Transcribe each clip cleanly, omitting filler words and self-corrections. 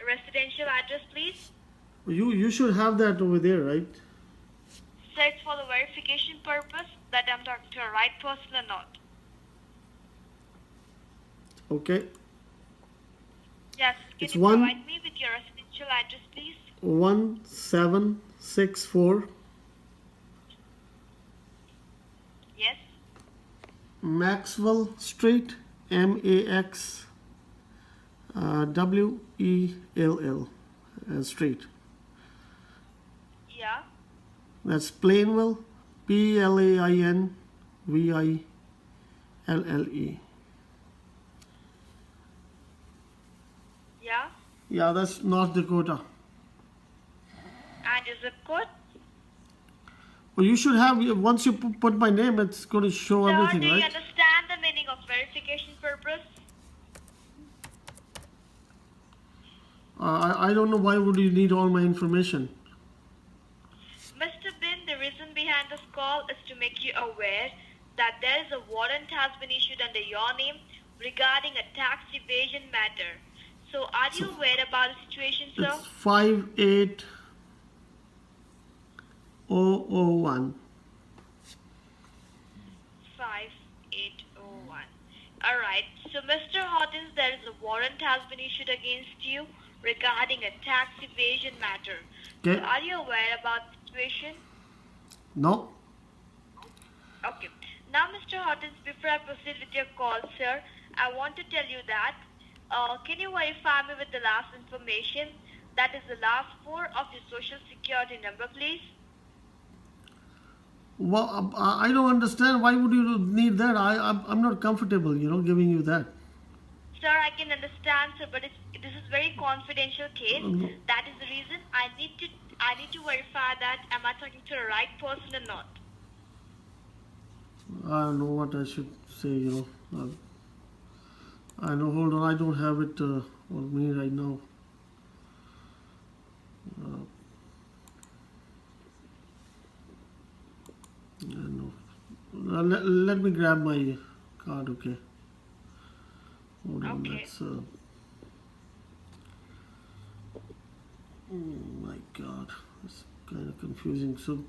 residential address, please? You should have that over there, right? So it's for the verification purpose that I'm talking to the right person or not. Okay. Yes. Can It's you provide me with your residential address, please? 1764 Yes. Maxwell Street, Maxwell Street. Yeah. That's Plainville, Plainville. Yeah. Yeah, that's North Dakota. And your zip code? Well, you should have, once you put my name, it's going to show Sir, everything, do you right? understand the meaning of verification purpose? I don't know why would you need all my information. Mr. Bin, the reason behind this call is to make you aware that there is a warrant has been issued under your name regarding a tax evasion matter. So are you aware about the situation, sir? It's 58001. 5801. Alright, so Mr. Hortons, there is a warrant has been issued against you regarding a tax evasion matter. Okay. So are you aware about the situation? No. Okay. Now, Mr. Hortons, before I proceed with your call, sir, I want to tell you that, can you verify me with the last information? That is the last four of your social security number, please. Well, I don't understand. Why would you need that? I'm not comfortable, giving you that. Sir, I can understand, sir, but this is very confidential case. That is the reason I need to verify that am I talking to the right person or not. I don't know what I should say, I know, hold on, I don't have it on me right now. I know. Let me grab my card, okay? Hold on, Okay. that's oh my God, it's kind of confusing. So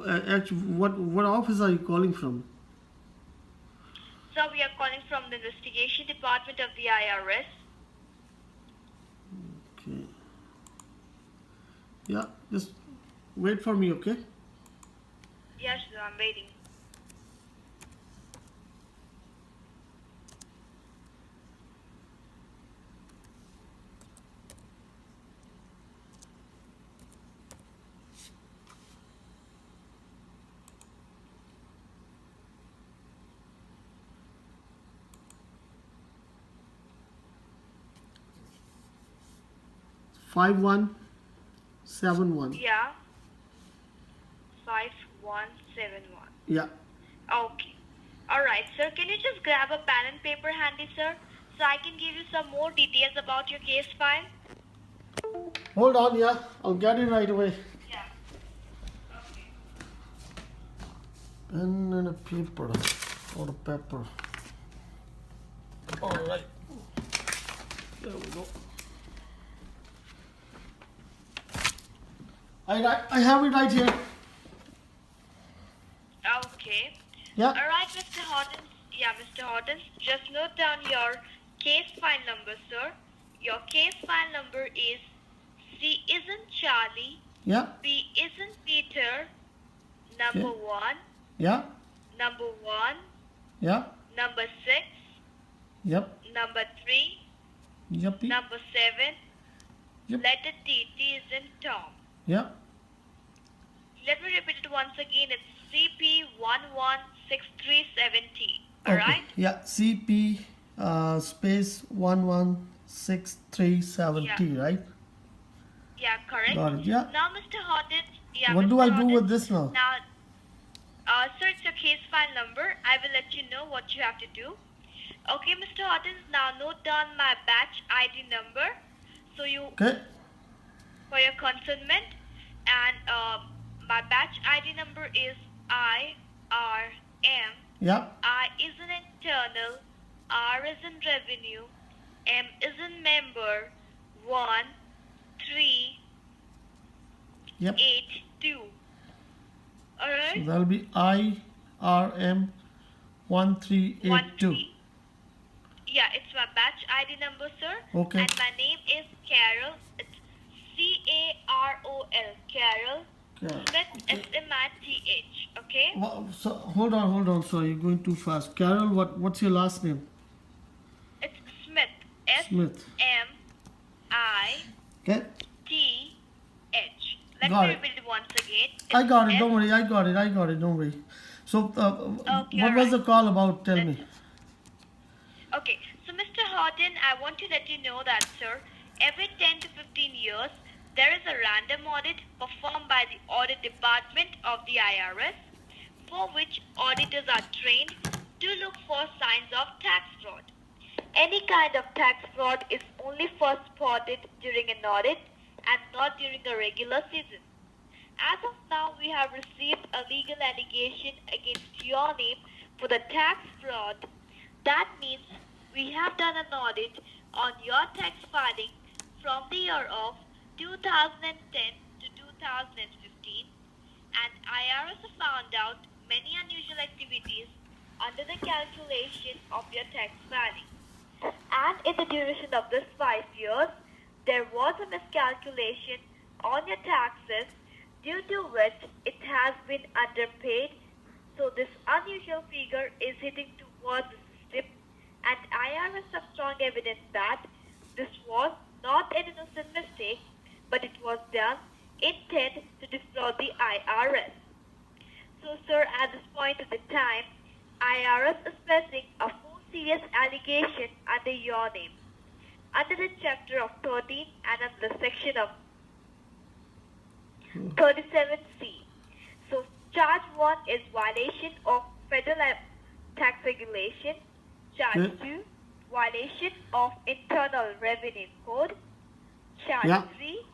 actually, what office are you calling from? So we are calling from the investigation department of the IRS. Okay. Yeah, just wait for me, okay? Yes, sir, I'm waiting. Five 5171. Yeah. 5171. Yeah. Okay. Alright, sir. Can you just grab a pen and paper handy, sir? So I can give you some more details about your case file. Hold on, yeah, I'll get it right away. Yeah. Okay. Pen and a paper or a pepper. All right. There we go. I have it right here. Okay. Yeah. Alright, Mr. Hortons. Yeah, Mr. Hortons. Just note down your case file number, sir. Your case file number is C isn't Charlie. Yeah. B isn't Peter. Number Okay. 1. Yeah. Number 1. Yeah. Number 6. Yep. Number 3. Yuppie. Number 7. Yep. Letter T. T is in Tom. Yeah. Let me repeat it once again. It's CP116370. Alright? Yeah. CP space 116370, right? Yeah, correct. Got it. Yeah. Now, Mr. Hortons. Yeah, What Mr. do I do Hortons, with this now? Now, sir, it's your case file number. I will let you know what you have to do. Okay, Mr. Hortons. Now, note down my batch ID number. So you, Okay. for your concernment, and my batch ID number is IRM. Yeah. I is an internal, R is in revenue, M is in member, 1 Yep. 82. So Alright? that'll be IRM 1382. Yeah, it's my batch ID number, sir. Okay. And my name is Carol. It's Carol. Carol. Okay. Smith, Smith. Okay? So hold on. So you're going too fast. Carol, what's your last name? It's Smith. Smith. SMITH. Okay. Let Got me it. repeat it once again. I got it. S- Don't worry. I got it. Don't worry. So Okay, what was alright. the call about? Tell me. Okay, so Mr. Horton, I want to let you know that, sir, every 10 to 15 years, there is a random audit performed by the audit department of the IRS, for which auditors are trained to look for signs of tax fraud. Any kind of tax fraud is only first spotted during an audit and not during a regular season. As of now, we have received a legal allegation against your name for the tax fraud. That means we have done an audit on your tax filing from the year of 2010 to 2015, and IRS have found out many unusual activities under the calculation of your tax filing. And in the duration of this 5 years, there was a miscalculation on your taxes due to which it has been underpaid. So this unusual figure is hitting towards the system, and IRS have strong evidence that this was not an innocent mistake, but it was done intent to defraud the IRS. So, sir, at this point of the time, IRS is pressing a more serious allegation under your name, under the chapter of 13 and under the section of 37C. So, charge 1 is violation of federal tax regulation. Charge 2, violation of internal revenue code. Charge 3,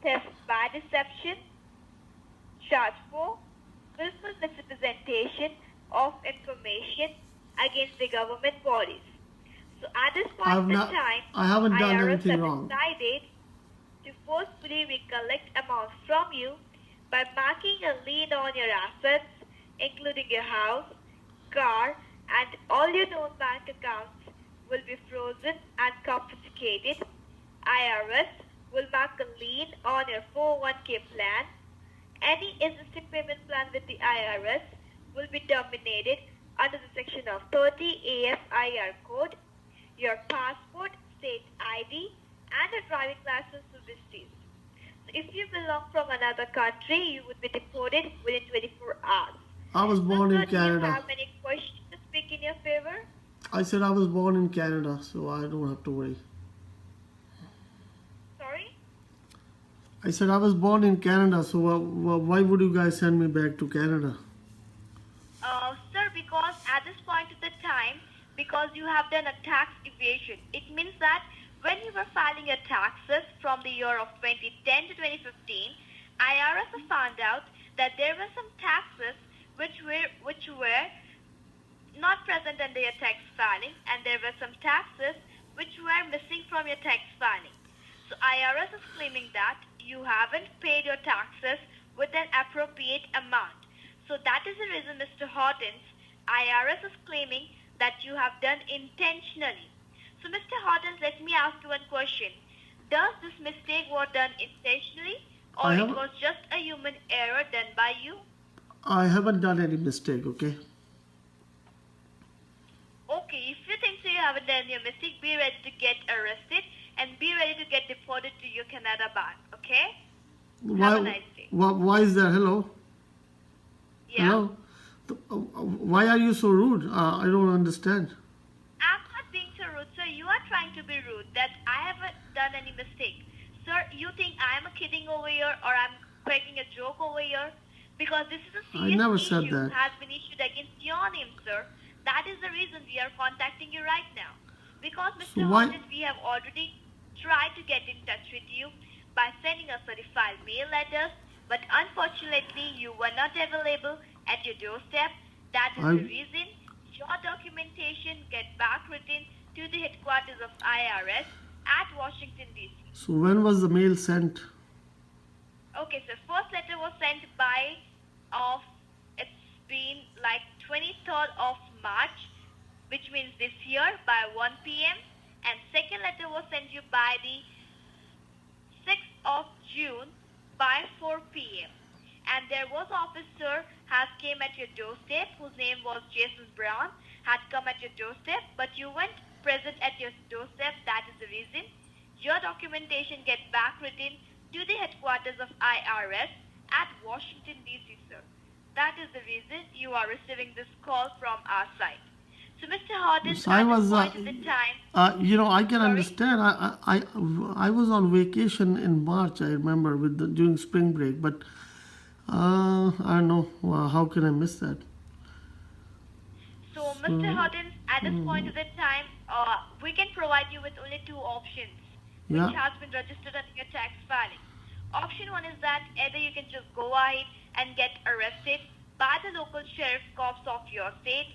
theft by deception. Charge 4, willful misrepresentation of information against the government bodies. So at this point in time, I haven't done IRS anything has wrong. decided to forcefully recollect amounts from you by marking a lien on your assets, including your house, car, and all your known bank accounts will be frozen and confiscated. IRS will mark a lien on your 401k plan. Any existing payment plan with the IRS will be terminated under the section of 30 AFIR code. Your passport, state ID, and a driving license will be seized. So if you belong from another country, you would be deported within 24 hours. I was born So, in sir, do you Canada. have any questions to speak in your favor? I said I was born in Canada, so I don't have to worry. Sorry? I said I was born in Canada, so why would you guys send me back to Canada? Sir, because at this point of the time, because you have done a tax evasion, it means that when you were filing your taxes from the year of 2010 to 2015, IRS has found out that there were some taxes which were not present under your tax filing, and there were some taxes which were missing from your tax filing. So IRS is claiming that you haven't paid your taxes with an appropriate amount. So that is the reason, Mr. Hortons, IRS is claiming that you have done intentionally. So Mr. Hortons, let me ask you one question. Does this mistake was done intentionally, or it was just a human error done by you? I haven't done any mistake, okay? Okay, if you think so you haven't done your mistake, be ready to get arrested and be ready to get deported to your Canada back, okay? Have a nice day. Why is that? Hello? Yeah. Hello? Why are you so rude? I don't understand. I'm not being so rude, sir. You are trying to be rude that I haven't done any mistake. Sir, you think I'm kidding over here or I'm cracking a joke over here? Because this is a serious never issue said that. has been issued against your name, sir. That is the reason we are contacting you right now. Because, Mr. So why- Horton, we have already tried to get in touch with you by sending us certified mail letters, but unfortunately you were not available at your doorstep. That is the reason your documentation get back written to the headquarters of IRS at Washington, D.C. So when was the mail sent? Okay, so first let sent by of it's been like 23rd of March, which means this year by 1 p.m. and second letter was sent you by the 6th of June by 4 p.m. And there was officer has came at your doorstep whose name was Jason Brown had come at your doorstep, but you weren't present at your doorstep. That is the reason your documentation get back written to the headquarters of IRS at Washington DC, sir. That is the reason you are receiving this call from our side. So, Mr. Horton, So I at was, this point of the time, I can Sorry? understand. I was on vacation in March. I remember during spring break, but I don't know. How can I miss that? So, Mr. Horton, at this point of the time, we can provide you with only two options, which Yeah. has been registered on your tax filing. Option one is that either you can just go ahead and get arrested by the local sheriff cops of your state,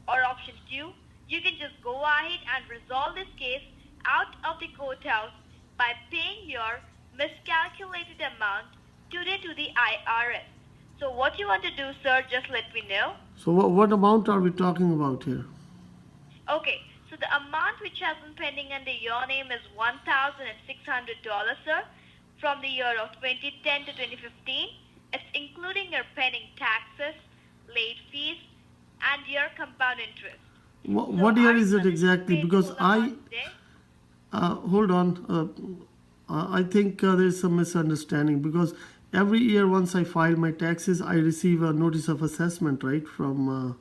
or option two, you can just go ahead and resolve this case out of the courthouse by paying your miscalculated amount today to the IRS. So, what you want to do, sir, just let me know. So what amount are we talking about here? Okay, so the amount which has been pending under your name is $1,600, sir, from the year of 2010 to 2015. It's including your pending taxes, late fees, and your compound interest. What So year are you is it planning to exactly? pay the Because whole amount today? hold on. I think there's some misunderstanding because every year once I file my taxes, I receive a notice of assessment, right, from the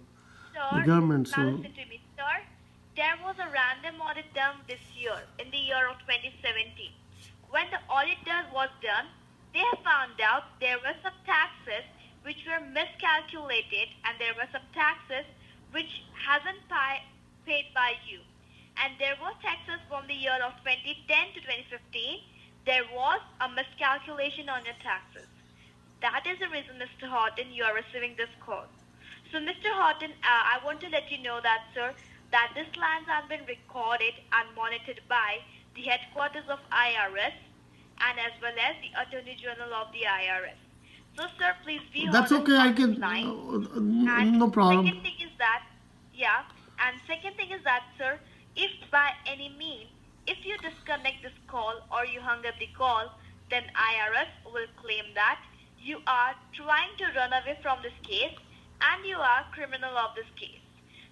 Sir, government. now So listen to me, sir. There was a random audit done this year, in the year of 2017. When the audit was done, they have found out there were some taxes which were miscalculated, and there were some taxes which hasn't paid by you. And there was taxes from the year of 2010 to 2015. There was a miscalculation on your taxes. That is the reason, Mr. Horton, you are receiving this call. So, Mr. Horton, I want to let you know that, sir, that this lines have been recorded and monitored by the headquarters of IRS and as well as the Attorney General of the IRS. So, sir, please be that's honest okay. I on this can. line. No problem. Second thing is that, yeah, and second thing is that, sir, if by any means, if you disconnect this call or you hung up the call, then IRS will claim that you are trying to run away from this case and you are criminal of this case.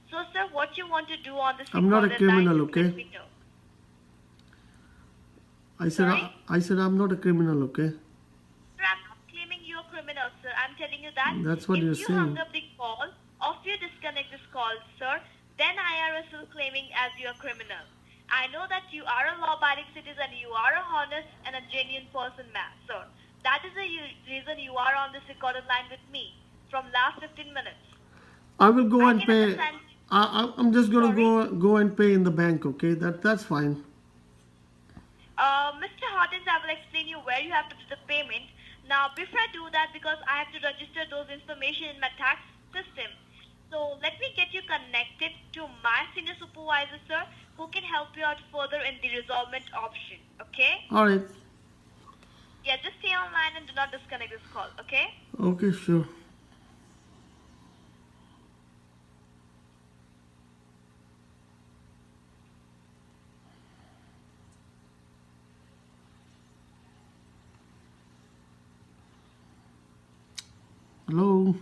So, sir, what you want to do on this I'm not a recorded line, criminal, just let okay? me know. I said Sorry? I said I'm not a criminal, okay? Sir, I'm not claiming you a criminal, sir. I'm telling you that That's what if you're you saying. hung up the call or if you disconnect this call, sir, then IRS will claiming as you a criminal. I know that you are a law-abiding citizen, you are a honest and a genuine person, ma'am, sir. That is the reason you are on this recorded line with me from last 15 minutes. I will go I and can pay. understand. I'm just gonna Sorry? go and pay in the bank, okay? That's fine. Mr. Hortons, I will explain you where you have to do the payment. Now, before I do that, because I have to register those information in my tax system, so let me get you connected to my senior supervisor, sir, who can help you out further in the resolvement option, okay? All right. Yeah, just stay online and do not disconnect this call, okay? Okay, sure. Hello.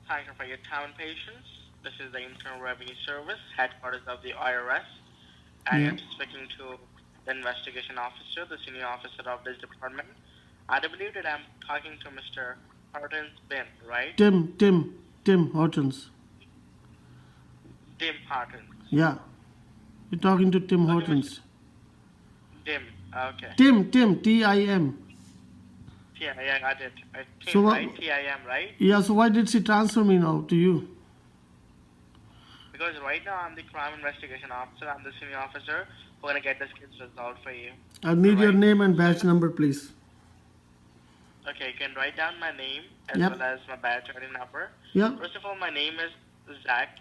Thank you for your time and patience. This is the Internal Revenue Service, headquarters of the IRS. I am speaking to the investigation officer, the senior officer of this department. I do believe that I'm talking to Mr. Hortons Ben, right? Tim Hortons. Tim Hortons. Yeah. You're talking to Tim Hortons. Tim, okay. Tim, Tim. Yeah, I got it. Tim, So what- right? T-I-M, right? Yeah, so why did she transfer me now to you? Because right now I'm the crime investigation officer. I'm the senior officer. We're going to get this case resolved for you. I need your Alright. name and badge number, please. Okay, you can write down my name as Yep. well as my badge ID number. Yeah. First of all, my name is Zach